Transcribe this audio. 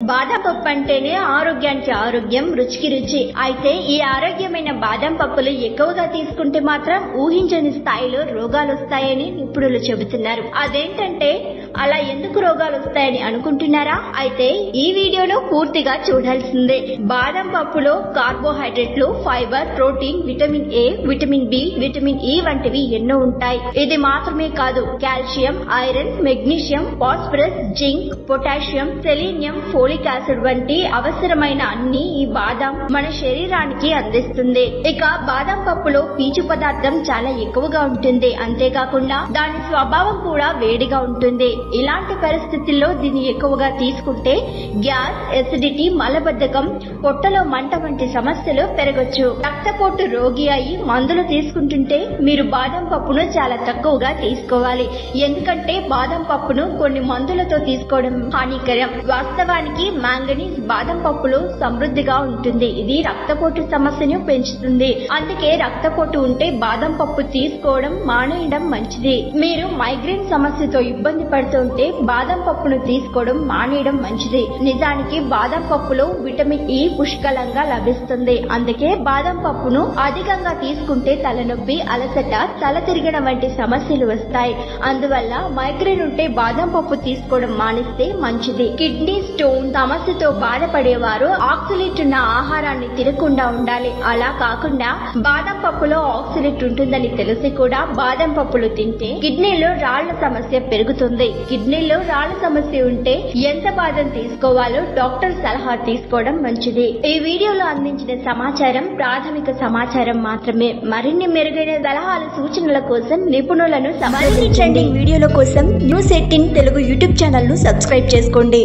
బాదం పప్పు అంటేనే ఆరోగ్యానికి ఆరోగ్యం, రుచికి రుచి. అయితే ఈ ఆరోగ్యమైన బాదం పప్పులు ఎక్కువగా తీసుకుంటే మాత్రం ఊహించని స్థాయిలో రోగాలు వస్తాయని నిపుణులు చెబుతున్నారు. అదేంటంటే అలా ఎందుకు రోగాలు వస్తాయని అనుకుంటున్నారా? అయితే ఈ వీడియోలో పూర్తిగా చూడాల్సిందే. బాదం పప్పులో కార్బోహైడ్రేట్లు, fibre, protein, vitamin A, vitamin B, vitamin E వంటివి ఎన్నో ఉంటాయి. ఇది మాత్రమే కాదు, calcium, iron, magnesium, phosphorus, zinc, potassium, selenium, folic acid వంటి అవసరమైన అన్ని ఈ బాదం మన శరీరానికి అందిస్తుంది. ఇక బాదం పప్పులో పీచు పదార్థం చాలా ఎక్కువగా ఉంటుంది. అంతేకాకుండా దాని స్వభావం కూడా వేడిగా ఉంటుంది. ఇలాంటి పరిస్థితుల్లో దీన్ని ఎక్కువగా తీసుకుంటే గ్యాస్, ఎసిడిటీ, మలబద్ధకం, పొట్టలో మంట వంటి సమస్యలు పెరగొచ్చు. రక్తపోటు రోగి అయి మందులు తీసుకుంటుంటే మీరు బాదం పప్పును చాలా తక్కువగా తీసుకోవాలి. ఎందుకంటే బాదం పప్పును కొన్ని మందులతో తీసుకోవడం హానికరం. వాస్తవానికి మ్యాంగనీస్ బాదం పప్పులో సమృద్ధిగా ఉంటుంది. ఇది రక్తపోటు సమస్యను పెంచుతుంది. అందుకే రక్తపోటు ఉంటే బాదం పప్పు తీసుకోవడం మానేయడం మంచిది. మీరు మైగ్రేన్ సమస్యతో ఇబ్బంది పడుతుంటే బాదం పప్పును తీసుకోవడం మానేయడం మంచిది. నిజానికి బాదం పప్పులో విటమిన్ ఈ పుష్కలంగా లభిస్తుంది. అందుకే బాదం పప్పును అధికంగా తీసుకుంటే తలనొప్పి, అలసట, తల తిరగడం వంటి సమస్యలు వస్తాయి. అందువల్ల మైగ్రేన్ ఉంటే బాదం పప్పు తీసుకోవడం మానేస్తే మంచిది. కిడ్నీ స్టోన్ సమస్యతో బాధపడేవారు ఆక్సలేట్ ఉన్న ఆహారాన్ని తినకుండా ఉండాలి. అలా కాకుండా బాదం పప్పులో ఆక్సలేట్ ఉంటుందని తెలిసి కూడా బాదం పప్పులు తింటే కిడ్నీలో రాళ్ల సమస్య పెరుగుతుంది. కిడ్నీలో రాళ్ల సమస్య ఉంటే ఎంత బాదం తీసుకోవాలో డాక్టర్ సలహా తీసుకోవడం మంచిది. ఈ వీడియోలో అందించిన సమాచారం ప్రాథమిక సమాచారం మాత్రమే. మరిన్ని మెరుగైన సలహాలు, సూచనల కోసం నిపుణులను సంప్రదించండి. వీడియోల కోసం న్యూస్ 18 తెలుగు యూట్యూబ్ ఛానల్ ను సబ్స్క్రైబ్ చేసుకోండి.